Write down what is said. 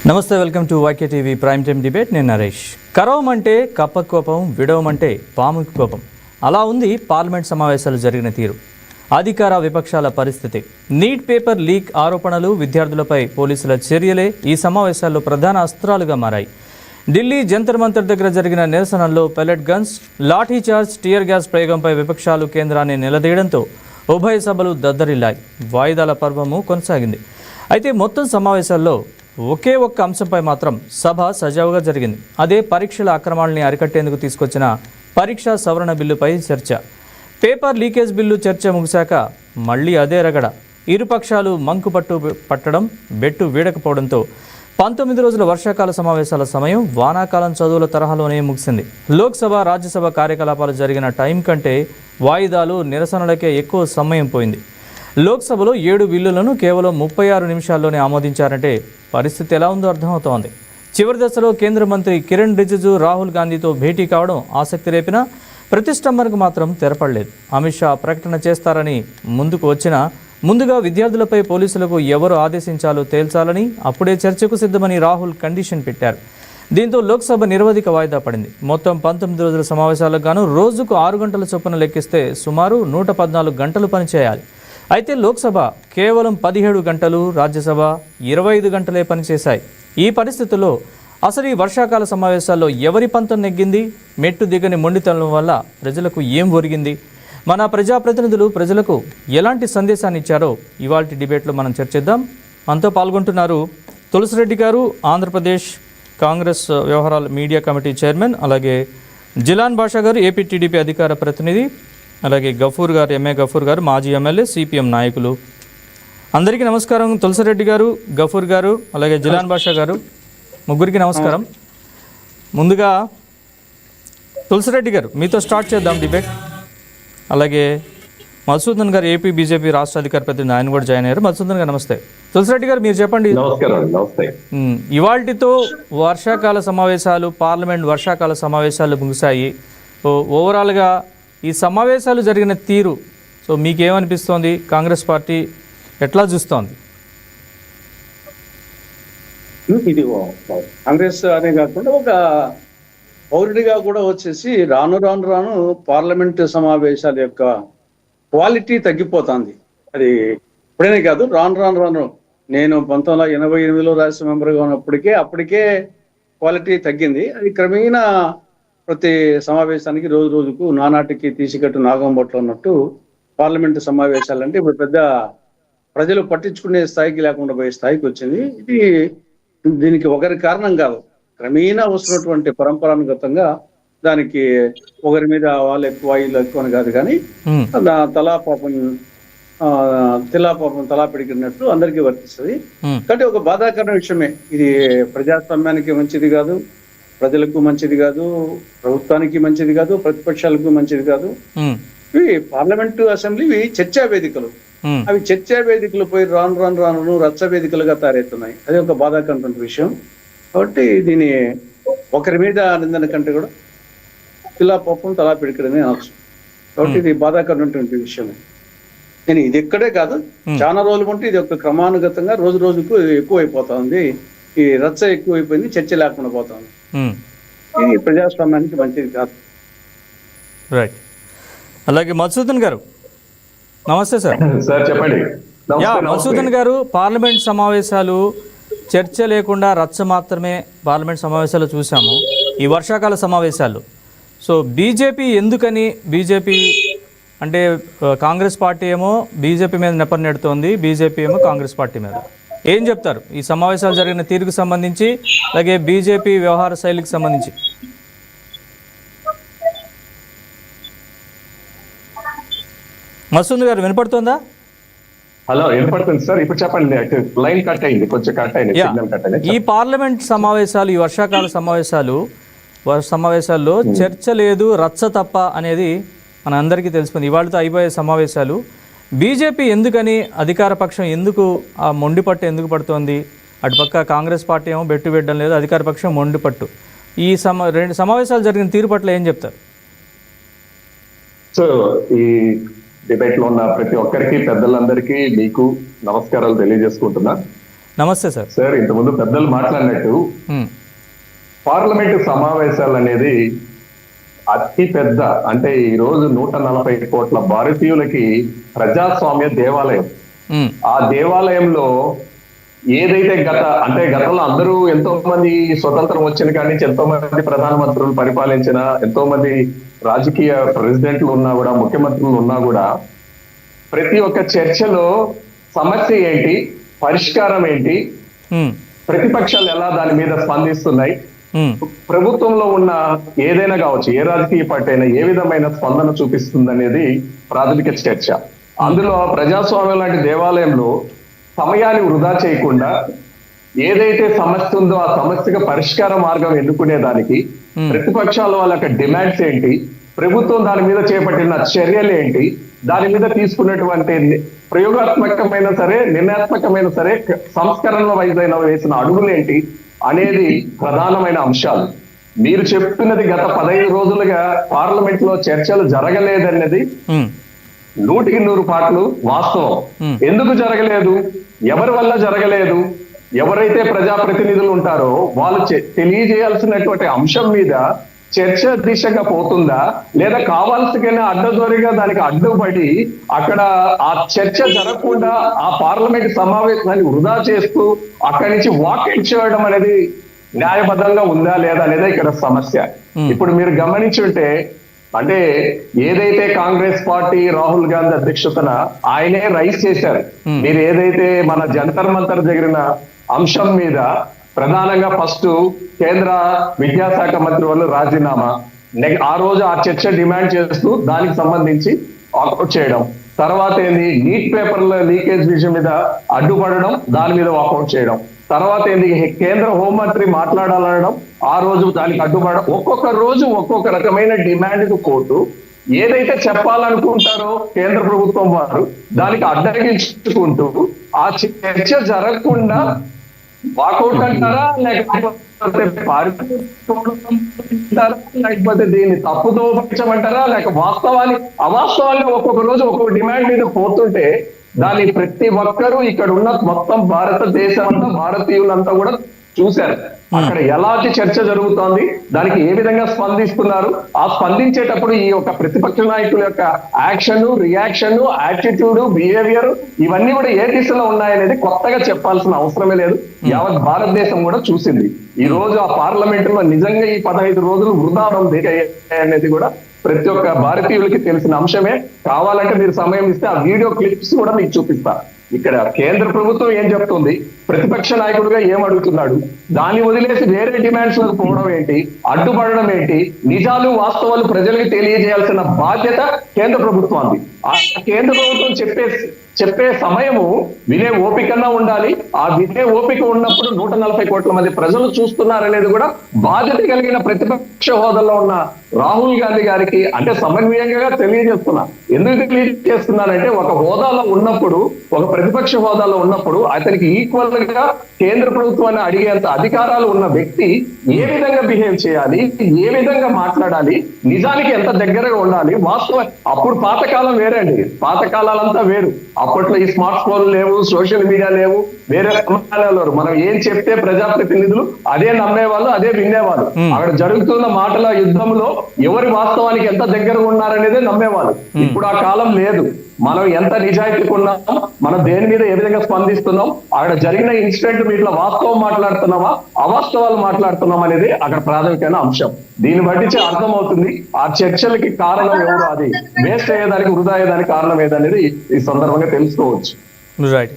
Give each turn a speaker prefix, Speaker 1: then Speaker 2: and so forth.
Speaker 1: నమస్తే, welcome to YK TV prime time debate. నేను నరేష్. కరవమంటే కప్ప కోపం, విడవమంటే పాముకి కోపం. అలా ఉంది పార్లమెంట్ సమావేశాలు జరిగిన తీరు. అధికార విపక్షాల పరిస్థితి. నీట్ పేపర్ లీక్ ఆరోపణలు, విద్యార్థులపై పోలీసుల చర్యలే ఈ సమావేశాల్లో ప్రధాన అస్త్రాలుగా మారాయి. ఢిల్లీ జంతర్ మంతర్ దగ్గర జరిగిన నిరసనల్లో pellet guns, lathi charge, tear gas ప్రయోగంపై విపక్షాలు కేంద్రాన్ని నిలదీయడంతో ఉభయ సభలు దద్దరిల్లాయి. వాయిదాల పర్వము కొనసాగింది. అయితే మొత్తం సమావేశాల్లో ఒకే ఒక్క అంశంపై మాత్రం సభ సజావుగా జరిగింది. అదే పరీక్షల అక్రమాలని అరికట్టేందుకు తీసుకొచ్చిన పరీక్షా సవరణ బిల్లుపై చర్చ. పేపర్ లీకేజ్ బిల్లు చర్చ ముగిశాక మళ్ళీ అదే రగడ. ఇరుపక్షాలు మంకుపట్టు పట్టడం, బెట్టు వీడకపోవడంతో 19 రోజుల వర్షాకాల సమావేశాల సమయం వానాకాలం చదువుల తరహాలోనే ముగిసింది. లోక్సభ, రాజ్యసభ కార్యకలాపాలు జరిగిన టైం కంటే వాయిదాలు, నిరసనలకే ఎక్కువ సమయం పోయింది. లోక్సభలో 7 బిల్లులను కేవలం 36 నిమిషాల్లోనే ఆమోదించారంటే పరిస్థితి ఎలా ఉందో అర్థమవుతోంది. చివరి దశలో కేంద్ర మంత్రి కిరణ్ రిజిజు రాహుల్ గాంధీతో భేటీ కావడం ఆసక్తి రేపినా ప్రతిష్టంభనకు మాత్రం తెరపడలేదు. అమిత్ షా ప్రకటన చేస్తారని ముందుగా విద్యార్థులపై పోలీసులకు ఎవరు ఆదేశించాలో తేల్చాలని, అప్పుడే చర్చకు సిద్ధమని రాహుల్ కండిషన్ పెట్టారు. దీంతో లోక్సభ నిరవధిక వాయిదా పడింది. మొత్తం 19 రోజుల సమావేశాలకు గాను రోజుకు 6 గంటల చొప్పున లెక్కిస్తే సుమారు 114 గంటలు పనిచేయాలి. అయితే లోక్సభ కేవలం 17 గంటలు, రాజ్యసభ 25 గంటలే పనిచేశాయి. ఈ పరిస్థితుల్లో అసలు ఈ వర్షాకాల సమావేశాల్లో ఎవరి పంతం నెగ్గింది? మెట్టు దిగని మొండితనం వల్ల ప్రజలకు ఏం ఒరిగింది? మన ప్రజాప్రతినిధులు ప్రజలకు ఎలాంటి సందేశాన్ని ఇచ్చారో ఇవాల్టి డిబేట్లో మనం చర్చిద్దాం. మనతో పాల్గొంటున్నారు తులసిరెడ్డి గారు, ఆంధ్రప్రదేశ్ కాంగ్రెస్ వ్యవహారాల మీడియా కమిటీ చైర్మన్, అలాగే జిలాన్ బాషా గారు, ఏపీ టీడీపీ అధికార ప్రతినిధి, అలాగే గఫూర్ గారు, ఎంఏ గఫూర్ గారు, మాజీ ఎమ్మెల్యే, సిపిఎం నాయకులు. అందరికీ నమస్కారం. తులసిరెడ్డి గారు, గఫూర్ గారు, అలాగే జిలాన్ బాషా గారు, ముగ్గురికి నమస్కారం. ముందుగా తులసిరెడ్డి గారు, మీతో స్టార్ట్ చేద్దాం డిబేట్. అలాగే మధుసూదన్ గారు, ఏపీ బీజేపీ రాష్ట్ర అధికార ప్రతినిధి, ఆయన కూడా జాయిన్ అయ్యారు. మధుసూదన్ గారు నమస్తే. తులసిరెడ్డి గారు, మీరు చెప్పండి. ఇవాల్టితో వర్షాకాల సమావేశాలు, పార్లమెంట్ వర్షాకాల సమావేశాలు ముగిశాయి. ఓవరాల్గా ఈ సమావేశాలు జరిగిన తీరు సో మీకేమనిపిస్తోంది? కాంగ్రెస్ పార్టీ ఎట్లా చూస్తోంది?
Speaker 2: ఇది కాంగ్రెస్ అనే కాకుండా ఒక పౌరుడిగా కూడా వచ్చేసి రాను పార్లమెంట్ సమావేశాల యొక్క క్వాలిటీ తగ్గిపోతుంది. అది ఇప్పుడేనే కాదు, రాను నేను 1988లో రాజ్యసభ మెంబర్గా ఉన్నప్పటికే అప్పటికే క్వాలిటీ తగ్గింది. అది క్రమేణా ప్రతి సమావేశానికి రోజుకు నానాటికి తీసికట్టు నాగంబొట్లు ఉన్నట్టు పార్లమెంటు సమావేశాలంటే ఇప్పుడు పెద్ద ప్రజలు పట్టించుకునే స్థాయికి లేకుండా పోయే స్థాయికి వచ్చింది. దీనికి ఒకరి కారణం కాదు, క్రమేణా వస్తున్నటువంటి పరంపరానుగతంగా దానికి ఒకరి మీద వాళ్ళు ఎక్కువ వీళ్ళు ఎక్కువ అని కాదు, కానీ తిలాపాపం తలా పెడికినట్టు అందరికీ వర్తిస్తుంది. కాబట్టి ఒక బాధాకరణ విషయమే ఇది. ప్రజాస్వామ్యానికి మంచిది కాదు, ప్రజలకు మంచిది కాదు, ప్రభుత్వానికి మంచిది కాదు, ప్రతిపక్షాలకు మంచిది కాదు. ఇవి పార్లమెంటు అసెంబ్లీ చర్చా వేదికలు. అవి చర్చా వేదికలు పోయి రాను రచ్చ వేదికలుగా తయారవుతున్నాయి. అది ఒక బాధాకరమైన విషయం. కాబట్టి దీని ఒకరి మీద నిందన కంటే కూడా ఇలా పాపం తలా పెడికడమే అవసరం. కాబట్టి ఇది బాధాకరమైనటువంటి విషయమే. నేను ఇది ఎక్కడే కాదు, చాలా రోజులు ఉంటే ఇది ఒక క్రమానుగతంగా రోజుకు ఎక్కువైపోతా ఉంది. ఈ రచ్చ ఎక్కువైపోయింది, చర్చ లేకుండా పోతా ఉంది. ఇది ప్రజాస్వామ్యానికి మంచిది కాదు.
Speaker 1: రైట్. అలాగే మధుసూదన్ గారు నమస్తే సార్.
Speaker 3: చెప్పండి.
Speaker 1: మధుసూదన్ గారు, పార్లమెంట్ సమావేశాలు చర్చ లేకుండా రచ్చ మాత్రమే పార్లమెంట్ సమావేశాలు చూసాము ఈ వర్షాకాల సమావేశాలు. సో బీజేపీ అంటే కాంగ్రెస్ పార్టీ ఏమో బీజేపీ మీద నెపన్నెడుతోంది, బీజేపీ ఏమో కాంగ్రెస్ పార్టీ మీద. ఏం చెప్తారు ఈ సమావేశాలు జరిగిన తీరుకు సంబంధించి, అలాగే బీజేపీ వ్యవహార శైలికి సంబంధించి? మసూద్ గారు వినపడుతుందా?
Speaker 3: హలో, వినపడుతుంది సార్. ఇప్పుడు చెప్పండి. లైన్ కట్ అయింది, కొంచెం కట్ అయింది, సిగ్నల్ కట్ అయింది.
Speaker 1: ఈ పార్లమెంట్ సమావేశాలు, ఈ వర్షాకాల సమావేశాల్లో చర్చ లేదు, రచ్చ తప్ప అనేది మన అందరికీ తెలిసిపోయింది. ఇవాళతో అయిపోయే సమావేశాలు. బీజేపీ ఎందుకని, అధికార పక్షం ఎందుకు ఆ మొండిపట్టు ఎందుకు పడుతోంది? అటుపక్క కాంగ్రెస్ పార్టీ ఏమో బెట్టు పెట్టడం లేదు, అధికార పక్షం మొండిపట్టు. ఈ రెండు సమావేశాలు జరిగిన తీరు పట్ల ఏం చెప్తారు?
Speaker 3: సో ఈ డిబేట్ లో ఉన్న ప్రతి ఒక్కరికి, పెద్దలందరికీ మీకు నమస్కారాలు తెలియజేసుకుంటున్నా.
Speaker 1: నమస్తే సార్.
Speaker 3: సార్ ఇంతకుముందు పెద్దలు మాట్లాడినట్టు
Speaker 1: మ్మ్.
Speaker 3: పార్లమెంటు సమావేశాలు అనేది అతి పెద్ద, అంటే ఈ రోజు 140 కోట్ల భారతీయులకి ప్రజాస్వామ్య దేవాలయం.
Speaker 1: మ్మ్.
Speaker 3: ఆ దేవాలయంలో ఏదైతే గతంలో అందరూ ఎంతో మంది స్వతంత్రం వచ్చిన కాడి నుంచి ఎంతో మంది ప్రధానమంత్రులు పరిపాలించిన, ఎంతో మంది రాజకీయ ప్రెసిడెంట్లు ఉన్నా కూడా, ముఖ్యమంత్రులు ఉన్నా కూడా, ప్రతి ఒక్క చర్చలో సమస్య ఏంటి, పరిష్కారం ఏంటి,
Speaker 1: మ్మ్.
Speaker 3: ప్రతిపక్షాలు ఎలా దాని మీద స్పందిస్తున్నాయి,
Speaker 1: మ్మ్.
Speaker 3: ప్రభుత్వంలో ఉన్న ఏదైనా కావచ్చు, ఏ రాజకీయ పార్టీ అయినా ఏ విధమైన స్పందన చూపిస్తుంది అనేది ప్రాథమిక చర్చ. అందులో ప్రజాస్వామ్యం లాంటి దేవాలయంలో సమయాన్ని వృధా చేయకుండా ఏదైతే సమస్య ఉందో ఆ సమస్యకు పరిష్కార మార్గం ఎన్నుకునేదానికి ప్రతిపక్షాల వాళ్ళ యొక్క డిమాండ్స్ ఏంటి, ప్రభుత్వం దాని మీద చేపట్టిన చర్యలు ఏంటి, దాని మీద తీసుకున్నటువంటి ప్రయోగాత్మకమైన సరే, నిర్ణయాత్మకమైన సరే, సంస్కరణల వైజైన వేసిన అడుగులు ఏంటి అనేది ప్రధానమైన అంశాలు. మీరు చెప్తున్నది గత 15 రోజులుగా పార్లమెంట్ లో చర్చలు జరగలేదన్నది
Speaker 1: మ్మ్.
Speaker 3: 100% వాస్తవం. ఎందుకు జరగలేదు, ఎవరి వల్ల జరగలేదు, ఎవరైతే ప్రజాప్రతినిధులు ఉంటారో వాళ్ళు తెలియజేయాల్సినటువంటి అంశం మీద చర్చ దిశగా పోతుందా, లేదా కావాల్సిన అడ్డదొరిగా దానికి అడ్డుపడి అక్కడ ఆ చర్చ జరగకుండా ఆ పార్లమెంట్ సమావేశాన్ని వృధా చేస్తూ అక్కడి నుంచి వాకౌట్ చేయడం అనేది న్యాయబద్ధంగా ఉందా లేదా అనేది ఇక్కడ సమస్య. ఇప్పుడు మీరు గమనించుంటే, అంటే ఏదైతే కాంగ్రెస్ పార్టీ రాహుల్ గాంధీ అధ్యక్షతన ఆయనే రైస్ చేశారు, మీరు ఏదైతే మన జంతర్ మంతర్ జరిగిన అంశం మీద ప్రధానంగా ఫస్ట్ కేంద్ర విద్యాశాఖ మంత్రి వాళ్ళు రాజీనామా, ఆ రోజు ఆ చర్చ డిమాండ్ చేస్తూ దానికి సంబంధించి వాకౌట్ చేయడం, తర్వాత ఏంది నీట్ పేపర్ల లీకేజ్ విషయం మీద అడ్డుపడడం, దాని మీద వాకౌట్ చేయడం, తర్వాత ఏంది కేంద్ర హోంమంత్రి మాట్లాడాలనడం, ఆ రోజు దానికి అడ్డుపడడం, ఒక్కొక్క రోజు ఒక్కొక్క రకమైన డిమాండ్ కోర్టు ఏదైతే చెప్పాలనుకుంటారో కేంద్ర ప్రభుత్వం వారు దానికి అడ్డగించుకుంటూ ఆ చర్చ జరగకుండా వాకౌట్ అంటారా, లేకపోతే లేకపోతే దీన్ని తప్పుదో పక్షమంటారా, లేక అవాస్తవాన్ని ఒక్కొక్క రోజు ఒక్కొక్క డిమాండ్ మీద పోతుంటే దాన్ని ప్రతి ఒక్కరూ ఇక్కడ ఉన్న మొత్తం భారతదేశం అంతా, భారతీయులంతా కూడా చూశారు. అక్కడ ఎలాంటి చర్చ జరుగుతోంది, దానికి ఏ విధంగా స్పందిస్తున్నారు, ఆ స్పందించేటప్పుడు ఈ యొక్క ప్రతిపక్ష నాయకుల యొక్క యాక్షన్, రియాక్షన్, యాటిట్యూడ్, బిహేవియర్ ఇవన్నీ కూడా ఏ దిశలో ఉన్నాయనేది కొత్తగా చెప్పాల్సిన అవసరమే లేదు. యావత్ భారతదేశం కూడా చూసింది. ఈ రోజు ఆ పార్లమెంట్ లో నిజంగా ఈ 15 రోజులు వృధా అనేది కూడా ప్రతి ఒక్క భారతీయులకి తెలిసిన అంశమే. కావాలంటే మీరు సమయం ఇస్తే ఆ వీడియో క్లిప్స్ కూడా మీకు చూపిస్తా. ఇక్కడ కేంద్ర ప్రభుత్వం ఏం చెప్తుంది, ప్రతిపక్ష నాయకుడిగా ఏం అడుగుతున్నాడు, దాన్ని వదిలేసి వేరే డిమాండ్స్ లకు పోవడం ఏంటి, అడ్డుపడడం ఏంటి, నిజాలు వాస్తవాలు ప్రజలకు తెలియజేయాల్సిన బాధ్యత కేంద్ర ప్రభుత్వానికి. ఆ కేంద్ర ప్రభుత్వం చెప్పే సమయము వినే ఓపికన్నా ఉండాలి. ఆ వినే ఓపిక ఉన్నప్పుడు 140 కోట్ల మంది ప్రజలు చూస్తున్నారనేది కూడా బాధ్యత కలిగిన ప్రతిపక్ష హోదాలో ఉన్న రాహుల్ గాంధీ గారికి అంటే సమన్వయంగా తెలియజేస్తున్నా. ఎందుకు తెలియజేస్తున్నానంటే, ఒక హోదాలో ఉన్నప్పుడు, ఒక ప్రతిపక్ష హోదాలో ఉన్నప్పుడు అతనికి ఈక్వల్ గా కేంద్ర ప్రభుత్వాన్ని అడిగేంత అధికారాలు ఉన్న వ్యక్తి ఏ విధంగా బిహేవ్ చేయాలి, ఏ విధంగా మాట్లాడాలి, నిజానికి ఎంత దగ్గరగా ఉండాలి. వాస్తవం అప్పుడు పాతకాలం వేరే అండి, పాతకాలంతా వేరు. అప్పట్లో ఈ స్మార్ట్ ఫోన్లు లేవు, సోషల్ మీడియా లేవు, వేరే సమాధానాలు. మనం ఏం చెప్తే ప్రజాప్రతినిధులు అదే నమ్మేవాళ్ళు, అదే వినేవాళ్ళు. అక్కడ జరుగుతున్న మాటల యుద్ధంలో ఎవరి వాస్తవానికి ఎంత దగ్గరగా ఉన్నారనేదే నమ్మేవాళ్ళు. ఇప్పుడు ఆ కాలం లేదు. మనం ఎంత నిజాయితీగా ఉన్నాం, మనం దేని మీద ఏ విధంగా స్పందిస్తున్నాం, అక్కడ జరిగిన ఇన్సిడెంట్ మీట్లో వాస్తవం మాట్లాడుతున్నామా, అవాస్తవాలు మాట్లాడుతున్నాం అనేది అక్కడ ప్రాథమికమైన అంశం. దీన్ని బట్టి అర్థమవుతుంది ఆ చర్చలకి కారణం ఎవరు, అది వేస్ట్ అయ్యేదానికి, వృధా అయ్యేదానికి కారణం ఏదనేది ఈ సందర్భంగా తెలుసుకోవచ్చు.
Speaker 1: రైట్.